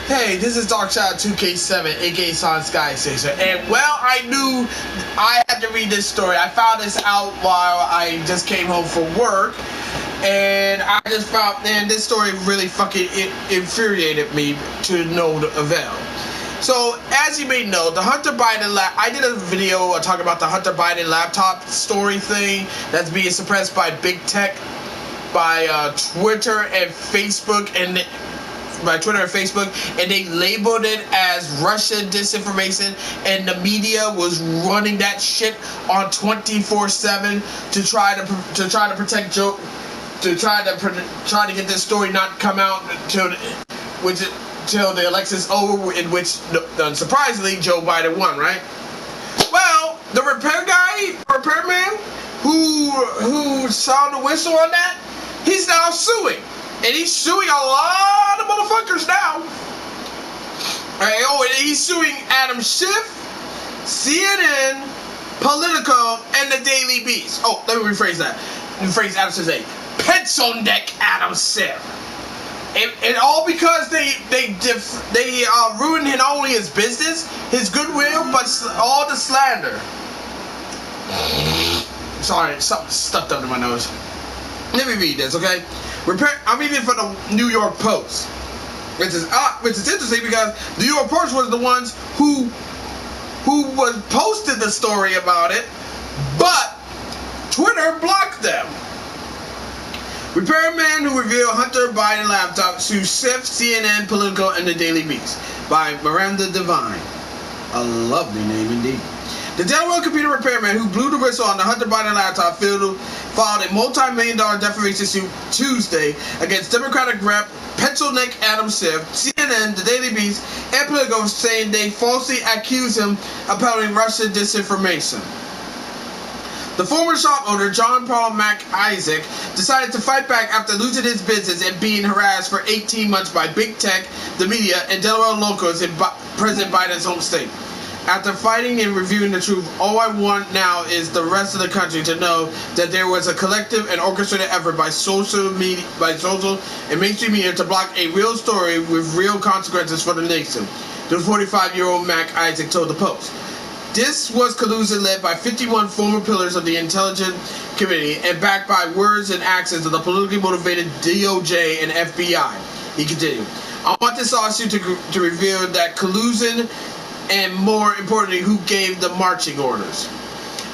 Hey, this is Darkshot2K7, aka Son Sky Chaser, and well, I knew I had to read this story. I found this out while I just came home from work, and I just found, man, this story really fucking infuriated me to no avail. So, as you may know, the Hunter Biden I did a video talking about the Hunter Biden laptop story thing that's being suppressed by big tech, by Twitter and Facebook, and they labeled it as Russian disinformation, and the media was running that shit on 24/7 to try to protect Joe, to try to get this story not come out till the election's over, in which surprisingly Joe Biden won, right? Well, the repairman who sounded the whistle on that, he's now suing. And he's suing a lot of motherfuckers now. And he's suing Adam Schiff, CNN, Politico, and the Daily Beast. Oh, let me rephrase that. Rephrase Adam Schiff's name. Pencil neck Adam Schiff. And all because they ruined not only his business, his goodwill, but all the slander. Sorry, something stuck under my nose. Let me read this, okay? I'm reading from the New York Post, which is interesting because the New York Post was the ones who was posted the story about it, but Twitter blocked them. Repairman who revealed Hunter Biden laptop sues Schiff, CNN, Politico, and the Daily Beast by Miranda Devine. A lovely name indeed. The Delaware computer repairman who blew the whistle on the Hunter Biden laptop filed a multi-million-dollar defamation suit Tuesday against Democratic Rep. Pencil Neck Adam Schiff, CNN, the Daily Beast, and Politico, saying they falsely accused him of peddling Russian disinformation. The former shop owner, John Paul Mac Isaac, decided to fight back after losing his business and being harassed for 18 months by big tech, the media, and Delaware locals in President Biden's home state. After fighting and reviewing the truth, all I want now is the rest of the country to know that there was a collective and orchestrated effort by social and mainstream media to block a real story with real consequences for the nation, the 45-year-old Mac Isaac told the Post. This was collusion led by 51 former pillars of the intelligence community and backed by words and actions of the politically motivated DOJ and FBI. He continued, I want this lawsuit to reveal that collusion, and more importantly, who gave the marching orders.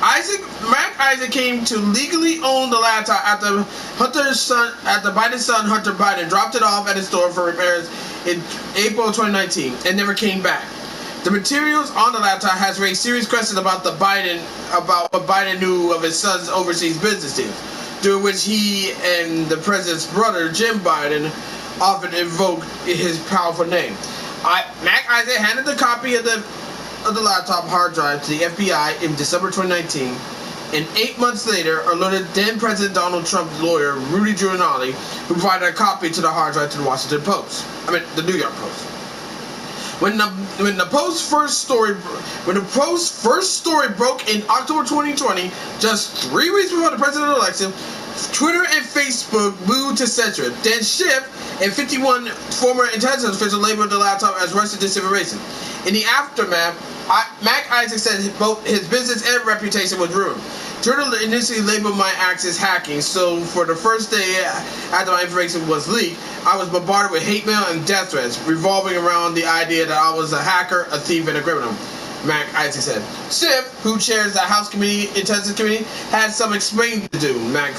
Mac Isaac came to legally own the laptop after Biden's son Hunter Biden dropped it off at his store for repairs in April 2019 and never came back. The materials on the laptop has raised serious questions about what Biden knew of his son's overseas business deals, during which he and the president's brother Jim Biden often invoked his powerful name. Mac Isaac handed the copy of the laptop hard drive to the FBI in December 2019, and 8 months later alerted then President Donald Trump's lawyer Rudy Giuliani, who provided a copy to the hard drive to the the New York Post. When the Post's first story broke in October 2020, just 3 weeks before the presidential election, Twitter and Facebook moved to censor it. Then Schiff and 51 former intelligence officials labeled the laptop as Russian disinformation. In the aftermath, Mac Isaac said both his business and reputation was ruined. Twitter initially labeled my acts as hacking, so for the first day after my information was leaked, I was bombarded with hate mail and death threats, revolving around the idea that I was a hacker, a thief, and a criminal, Mac Isaac said. Schiff, who chairs the House Intelligence Committee, had some explaining to do, Mac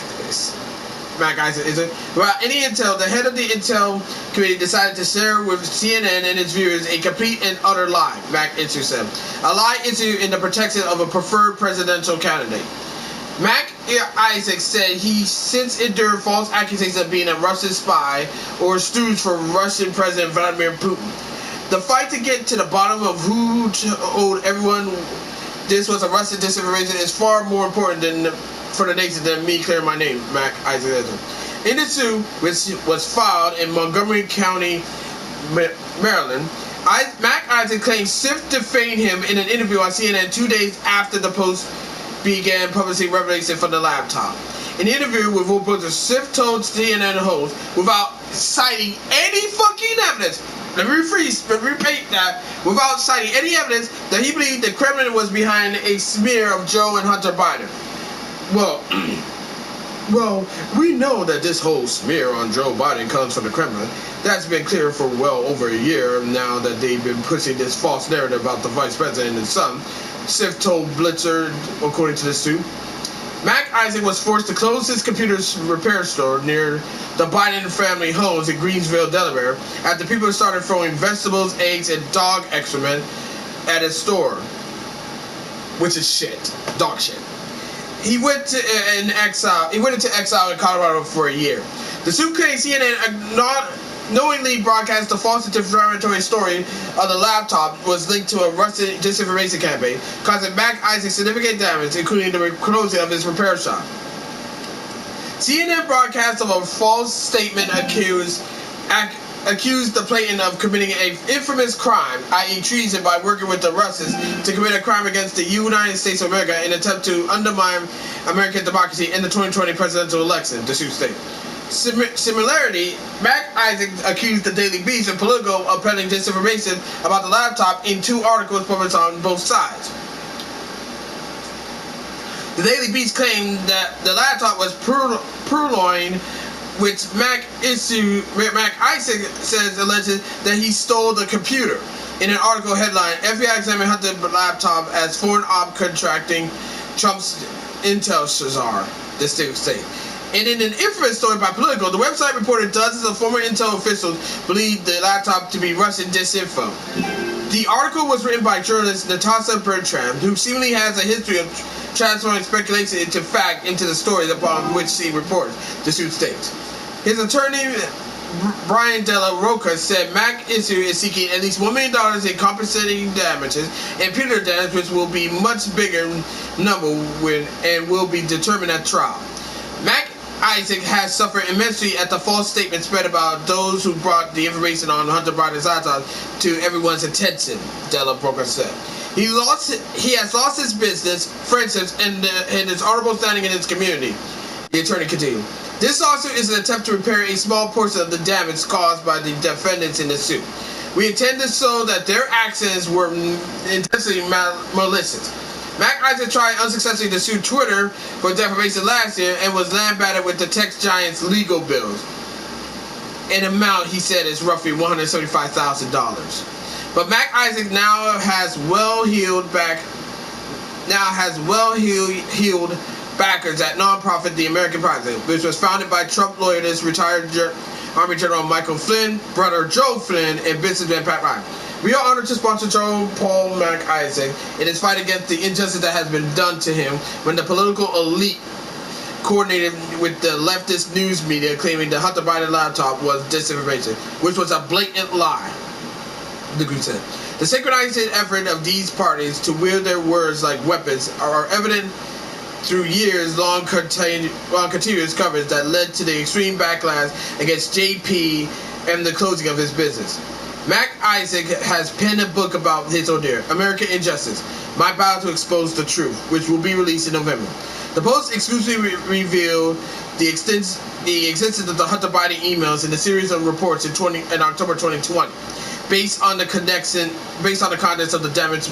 Isaac isn't. Without any intel, the head of the Intel Committee decided to share with CNN and its viewers a complete and utter lie, Mac Isaac said. A lie issued in the protection of a preferred presidential candidate. Mac Isaac said he since endured false accusations of being a Russian spy or stooge for Russian President Vladimir Putin. The fight to get to the bottom of who told everyone this was a Russian disinformation is far more important for the nation than me clearing my name, Mac Isaac said. In the suit, which was filed in Montgomery County, Maryland, Mac Isaac claims Schiff defamed him in an interview on CNN 2 days after the Post began publishing revelation from the laptop. In the interview with reporters, Schiff told CNN host, without citing any fucking evidence, let me repeat that, without citing any evidence that he believed the Kremlin was behind a smear of Joe and Hunter Biden. Well, we know that this whole smear on Joe Biden comes from the Kremlin. That's been clear for well over a year now that they've been pushing this false narrative about the vice president and his son, Schiff told Blitzer, according to the suit. Mac Isaac was forced to close his computer repair store near the Biden family homes in Greensville, Delaware, after people started throwing vegetables, eggs, and dog excrement at his store, which is shit, dog shit. He went into exile in Colorado for a year. The suit claims CNN knowingly broadcast the false and defamatory story of the laptop was linked to a Russian disinformation campaign, causing Mac Isaac significant damage, including the closing of his repair shop. CNN broadcast of a false statement accused the plaintiff of committing an infamous crime, i.e. treason, by working with the Russians to commit a crime against the United States of America in an attempt to undermine American democracy in the 2020 presidential election, the suit stated. Similarly, Mac Isaac accused the Daily Beast and Politico of peddling disinformation about the laptop in 2 articles published on both sides. The Daily Beast claimed that the laptop was purloined, which Mac Isaac says alleges that he stole the computer. In an article headline, FBI examined Hunter's laptop as foreign op contracting Trump's intel czar, the state. And in an infamous story by Politico, the website reported dozens of former intel officials believed the laptop to be Russian disinfo. The article was written by journalist Natasha Bertram, who seemingly has a history of transforming speculation into fact into the stories upon which she reports, the suit states. His attorney, Brian Della Roca, said Mac Issue is seeking at least $1 million in compensating damages and punitive damage, which will be much bigger number and will be determined at trial. Mac Isaac has suffered immensely at the false statement spread about those who brought the information on Hunter Biden's laptop to everyone's attention, Della Roca said. He has lost his business, friendships, and his honorable standing in his community, the attorney continued. This lawsuit is an attempt to repair a small portion of the damage caused by the defendants in the suit. We intend to show that their actions were intentionally malicious. Mac Isaac tried unsuccessfully to sue Twitter for defamation last year and was lambasted with the tech giant's legal bills. An amount he said is roughly $175,000. But Mac Isaac now has well-heeled backers at nonprofit The American Project, which was founded by Trump loyalist retired Army General Michael Flynn, brother Joe Flynn, and businessman Pat Ryan. We are honored to sponsor Joe Paul Mac Isaac in his fight against the injustice that has been done to him when the political elite coordinated with the leftist news media claiming the Hunter Biden laptop was disinformation, which was a blatant lie, the group said. The synchronized effort of these parties to wield their words like weapons are evident through years-long continuous coverage that led to the extreme backlash against JP and the closing of his business. Mac Isaac has penned a book about his ordeal, American Injustice, My Battle to Expose the Truth, which will be released in November. The post exclusively revealed the existence of the Hunter Biden emails in a series of reports in October 2020, based on the contents of the damaged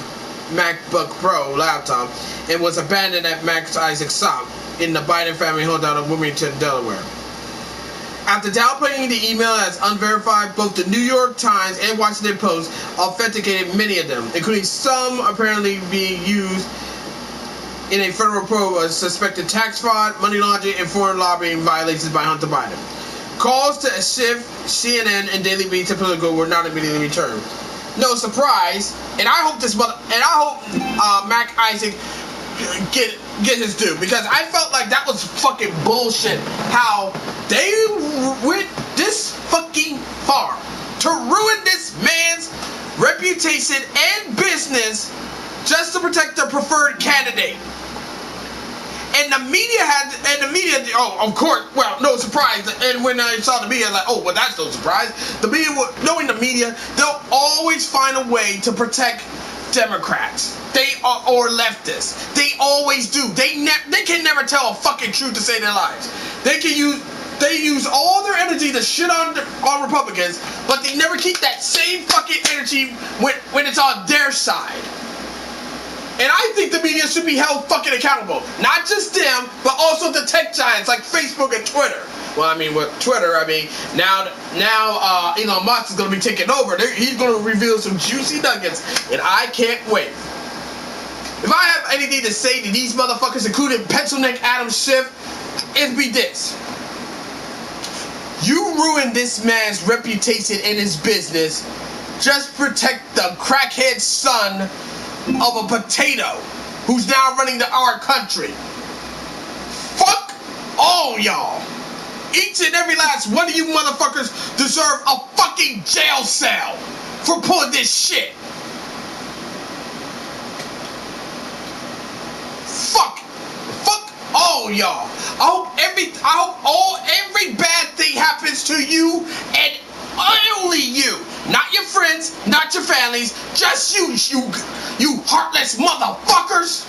MacBook Pro laptop, and was abandoned at Mac Isaac's shop in the Biden family hometown of Wilmington, Delaware. After downplaying the email as unverified, both the New York Times and Washington Post authenticated many of them, including some apparently being used in a federal probe of suspected tax fraud, money laundering, and foreign lobbying violations by Hunter Biden. Calls to Schiff, CNN, and Daily Beast and Politico were not immediately returned. No surprise, and I hope Mac Isaac get his due, because I felt like that was fucking bullshit. How they went this fucking far to ruin this man's reputation and business just to protect their preferred candidate. And the media, oh, of course, well, no surprise. And when I saw the media, I was like, oh, well, that's no surprise. The media, knowing the media, they'll always find a way to protect Democrats. Or leftists. They always do. They can never tell a fucking truth to save their lives. They can use They use all their energy to shit on Republicans, but they never keep that same fucking energy when it's on their side. And I think the media should be held fucking accountable. Not just them, but also the tech giants like Facebook and Twitter. Well, I mean, with Twitter, I mean, now Elon Musk is going to be taking over. He's going to reveal some juicy nuggets, and I can't wait. If I have anything to say to these motherfuckers, including Pencil Neck Adam Schiff, it'd be this. You ruined this man's reputation in his business. Just protect the crackhead son of a potato who's now running our country. Fuck all y'all. Each and every last one of you motherfuckers deserve a fucking jail cell for pulling this shit. Fuck all y'all. I hope every bad thing happens to you and only you. Not your friends, not your families, just you heartless motherfuckers.